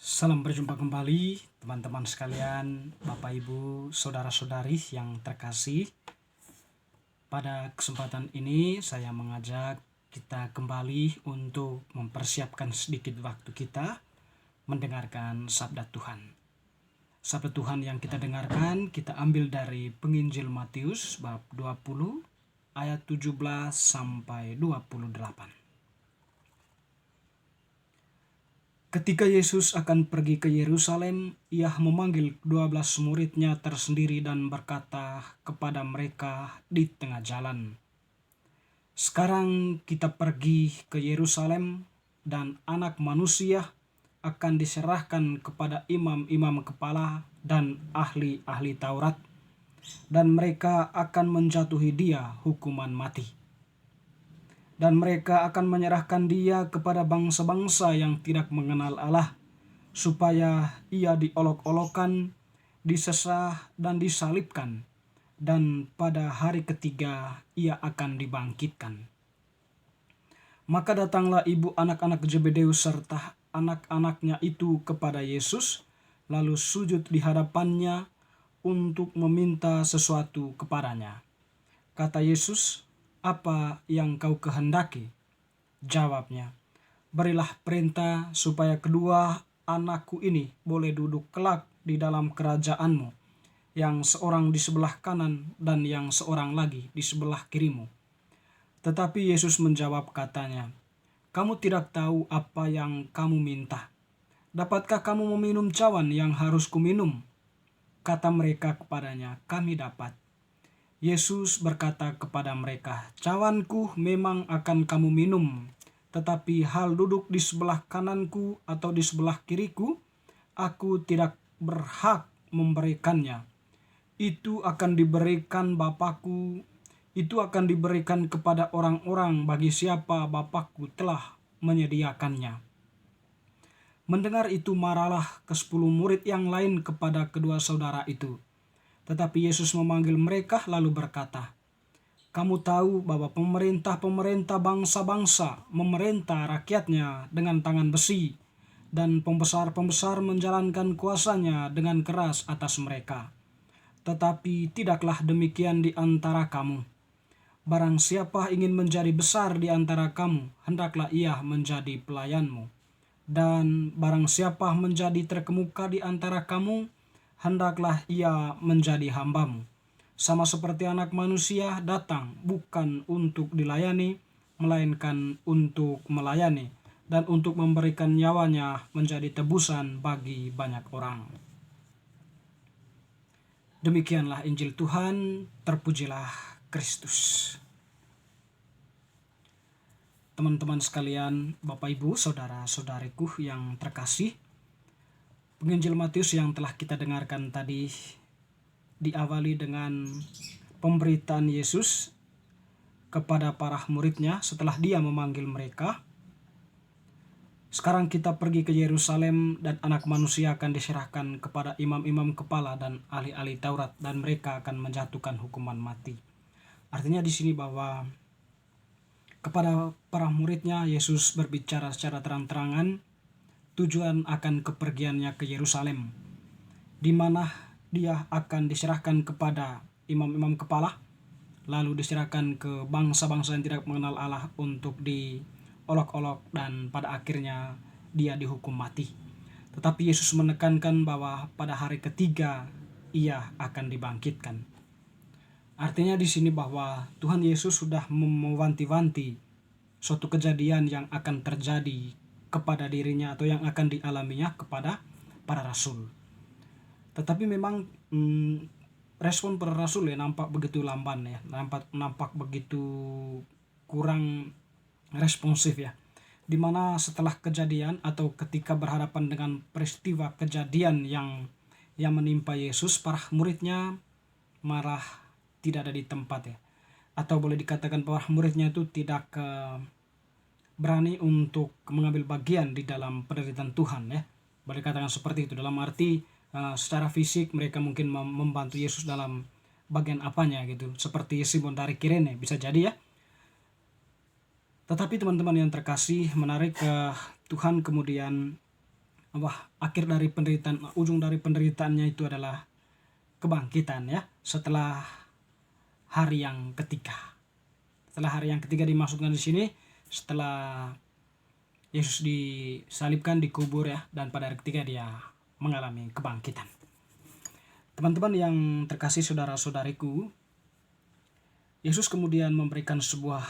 Salam berjumpa kembali teman-teman sekalian, Bapak Ibu, saudara-saudari yang terkasih. Pada kesempatan ini saya mengajak kita kembali untuk mempersiapkan sedikit waktu kita mendengarkan sabda Tuhan. Sabda Tuhan yang kita dengarkan kita ambil dari Penginjil Matius bab 20 ayat 17 sampai 28. Ketika Yesus akan pergi ke Yerusalem, ia memanggil 12 muridnya tersendiri dan berkata kepada mereka di tengah jalan, "Sekarang kita pergi ke Yerusalem, dan Anak Manusia akan diserahkan kepada imam-imam kepala dan ahli-ahli Taurat, dan mereka akan menjatuhi dia hukuman mati. Dan mereka akan menyerahkan dia kepada bangsa-bangsa yang tidak mengenal Allah, supaya ia diolok-olokkan, disesah, dan disalibkan, dan pada hari ketiga ia akan dibangkitkan." Maka datanglah ibu anak-anak Zebedeus serta anak-anaknya itu kepada Yesus, lalu sujud di hadapannya untuk meminta sesuatu kepadanya. Kata Yesus, "Apa yang kau kehendaki?" Jawabnya, "Berilah perintah supaya kedua anakku ini boleh duduk kelak di dalam kerajaanmu, yang seorang di sebelah kanan dan yang seorang lagi di sebelah kirimu." Tetapi Yesus menjawab katanya, "Kamu tidak tahu apa yang kamu minta. Dapatkah kamu meminum cawan yang harus kuminum?" Kata mereka kepadanya, "Kami dapat." Yesus berkata kepada mereka, "Cawanku memang akan kamu minum, tetapi hal duduk di sebelah kananku atau di sebelah kiriku, aku tidak berhak memberikannya. Itu akan diberikan Bapakku, itu akan diberikan kepada orang-orang bagi siapa Bapakku telah menyediakannya." Mendengar itu marahlah ke-10 murid yang lain kepada kedua saudara itu. Tetapi Yesus memanggil mereka lalu berkata, "Kamu tahu bahwa pemerintah-pemerintah bangsa-bangsa memerintah rakyatnya dengan tangan besi, dan pembesar-pembesar menjalankan kuasanya dengan keras atas mereka. Tetapi tidaklah demikian di antara kamu. Barang siapa ingin menjadi besar di antara kamu, hendaklah ia menjadi pelayanmu. Dan barang siapa menjadi terkemuka di antara kamu, hendaklah ia menjadi hambamu. Sama seperti Anak Manusia datang bukan untuk dilayani, melainkan untuk melayani, dan untuk memberikan nyawanya menjadi tebusan bagi banyak orang." Demikianlah Injil Tuhan, terpujilah Kristus. Teman-teman sekalian, Bapak Ibu, saudara-saudariku yang terkasih, Penginjil Matius yang telah kita dengarkan tadi diawali dengan pemberitaan Yesus kepada para muridnya setelah dia memanggil mereka. "Sekarang kita pergi ke Yerusalem, dan Anak Manusia akan diserahkan kepada imam-imam kepala dan ahli-ahli Taurat, dan mereka akan menjatuhkan hukuman mati." Artinya di sini bahwa kepada para muridnya Yesus berbicara secara terang-terangan tujuan akan kepergiannya ke Yerusalem, di mana dia akan diserahkan kepada imam-imam kepala, lalu diserahkan ke bangsa-bangsa yang tidak mengenal Allah untuk diolok-olok, dan pada akhirnya dia dihukum mati. Tetapi Yesus menekankan bahwa pada hari ketiga ia akan dibangkitkan. Artinya di sini bahwa Tuhan Yesus sudah mewanti-wanti suatu kejadian yang akan terjadi kepada dirinya atau yang akan dialaminya kepada para rasul. Tetapi memang respon para rasul ya nampak begitu lamban ya, nampak begitu kurang responsif ya. Dimana setelah kejadian atau ketika berhadapan dengan peristiwa kejadian yang menimpa Yesus, para muridnya marah tidak ada di tempat ya. Atau boleh dikatakan bahwa muridnya itu tidak berani untuk mengambil bagian di dalam penderitaan Tuhan ya. Boleh katakan seperti itu, dalam arti secara fisik mereka mungkin membantu Yesus dalam bagian apanya gitu, seperti Simon dari Kirene bisa jadi ya. Tetapi teman-teman yang terkasih, menarik Tuhan kemudian akhir dari penderitaan, ujung dari penderitaannya itu adalah kebangkitan ya, setelah hari yang ketiga. Setelah hari yang ketiga dimaksudkan di sini setelah Yesus disalibkan, dikubur ya, dan pada hari ketiga dia mengalami kebangkitan. Teman-teman yang terkasih, saudara-saudariku, Yesus kemudian memberikan sebuah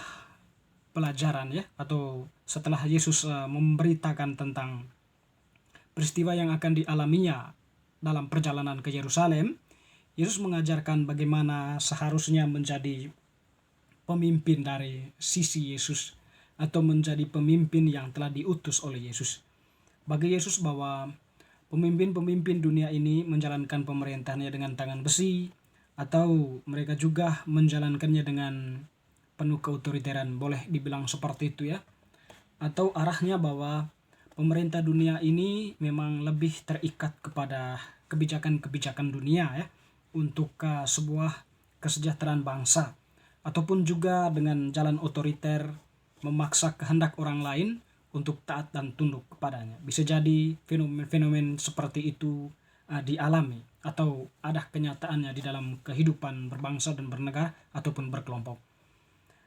pelajaran ya, atau setelah Yesus memberitakan tentang peristiwa yang akan dialaminya dalam perjalanan ke Yerusalem, Yesus mengajarkan bagaimana seharusnya menjadi pemimpin dari sisi Yesus, atau menjadi pemimpin yang telah diutus oleh Yesus. Bagi Yesus bahwa pemimpin-pemimpin dunia ini menjalankan pemerintahannya dengan tangan besi, atau mereka juga menjalankannya dengan penuh keotoriteran, boleh dibilang seperti itu ya. Atau arahnya bahwa pemerintah dunia ini memang lebih terikat kepada kebijakan-kebijakan dunia ya, untuk sebuah kesejahteraan bangsa, ataupun juga dengan jalan otoriter memaksa kehendak orang lain untuk taat dan tunduk kepadanya. Bisa jadi fenomen seperti itu dialami atau ada kenyataannya di dalam kehidupan berbangsa dan bernegara ataupun berkelompok.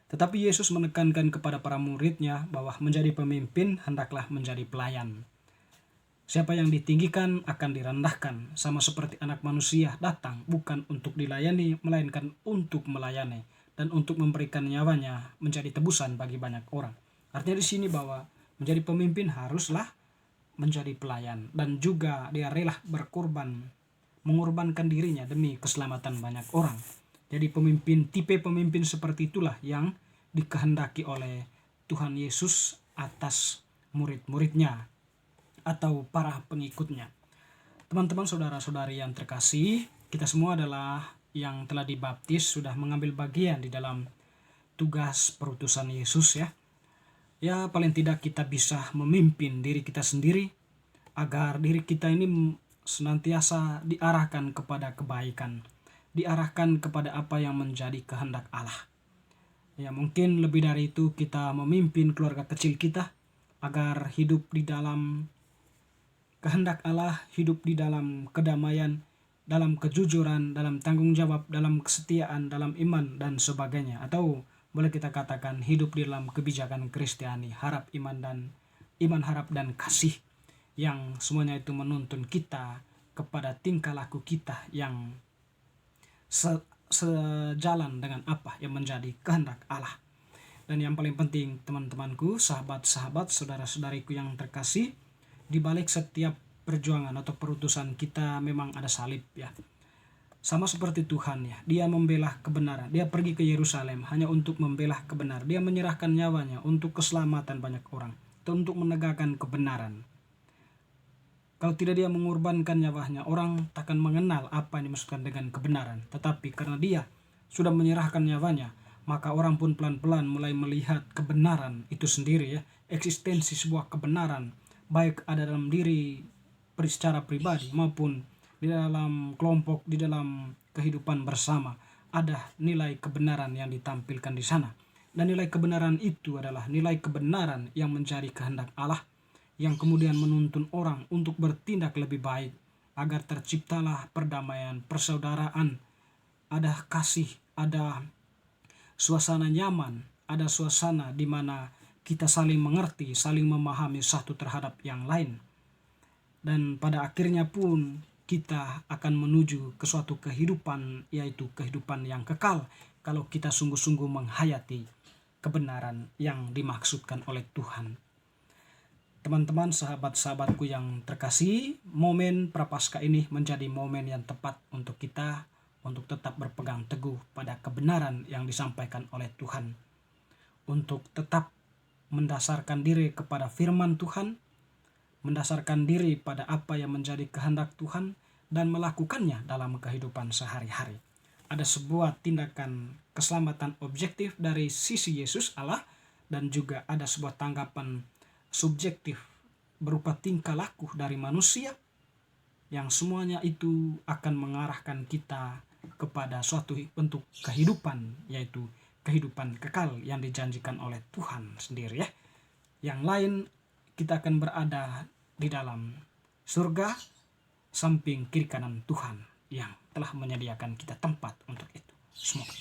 Tetapi Yesus menekankan kepada para muridnya bahwa menjadi pemimpin hendaklah menjadi pelayan. Siapa yang ditinggikan akan direndahkan, sama seperti anak manusia datang bukan untuk dilayani, melainkan untuk melayani dan untuk memberikan nyawanya menjadi tebusan bagi banyak orang. Artinya di sini bahwa menjadi pemimpin haruslah menjadi pelayan, dan juga dia rela berkorban, mengorbankan dirinya demi keselamatan banyak orang. Jadi tipe pemimpin seperti itulah yang dikehendaki oleh Tuhan Yesus atas murid-muridnya atau para pengikutnya. Teman-teman, saudara-saudari yang terkasih, kita semua adalah yang telah dibaptis, sudah mengambil bagian di dalam tugas perutusan Yesus ya. Ya, paling tidak kita bisa memimpin diri kita sendiri agar diri kita ini senantiasa diarahkan kepada kebaikan, diarahkan kepada apa yang menjadi kehendak Allah. Ya, mungkin lebih dari itu kita memimpin keluarga kecil kita agar hidup di dalam kehendak Allah, hidup di dalam kedamaian, dalam kejujuran, dalam tanggung jawab, dalam kesetiaan, dalam iman dan sebagainya. Atau boleh kita katakan hidup di dalam kebijakan Kristiani, iman, harap dan kasih, yang semuanya itu menuntun kita kepada tingkah laku kita yang sejalan dengan apa yang menjadi kehendak Allah. Dan yang paling penting, teman-temanku, sahabat-sahabat, saudara-saudariku yang terkasih, di balik setiap perjuangan atau perutusan kita memang ada salib ya. Sama seperti Tuhan ya, dia membela kebenaran. Dia pergi ke Yerusalem hanya untuk membela kebenaran. Dia menyerahkan nyawanya untuk keselamatan banyak orang, atau untuk menegakkan kebenaran. Kalau tidak dia mengorbankan nyawanya, orang takkan mengenal apa yang dimaksudkan dengan kebenaran. Tetapi karena dia sudah menyerahkan nyawanya, maka orang pun pelan-pelan mulai melihat kebenaran itu sendiri ya. Eksistensi sebuah kebenaran, baik ada dalam diri secara pribadi maupun di dalam kelompok, di dalam kehidupan bersama, ada nilai kebenaran yang ditampilkan di sana. Dan nilai kebenaran itu adalah nilai kebenaran yang menjadi kehendak Allah, yang kemudian menuntun orang untuk bertindak lebih baik agar terciptalah perdamaian, persaudaraan, ada kasih, ada suasana nyaman, ada suasana di mana kita saling mengerti, saling memahami satu terhadap yang lain. Dan pada akhirnya pun kita akan menuju ke suatu kehidupan, yaitu kehidupan yang kekal, kalau kita sungguh-sungguh menghayati kebenaran yang dimaksudkan oleh Tuhan. Teman-teman, sahabat-sahabatku yang terkasih, momen Prapaskah ini menjadi momen yang tepat untuk kita untuk tetap berpegang teguh pada kebenaran yang disampaikan oleh Tuhan, untuk tetap mendasarkan diri kepada firman Tuhan, mendasarkan diri pada apa yang menjadi kehendak Tuhan, dan melakukannya dalam kehidupan sehari-hari. Ada sebuah tindakan keselamatan objektif dari sisi Yesus Allah, dan juga ada sebuah tanggapan subjektif berupa tingkah laku dari manusia, yang semuanya itu akan mengarahkan kita kepada suatu bentuk kehidupan, yaitu kehidupan kekal yang dijanjikan oleh Tuhan sendiri ya. Yang lain kita akan berada di dalam surga samping kiri kanan Tuhan yang telah menyediakan kita tempat untuk itu. Semoga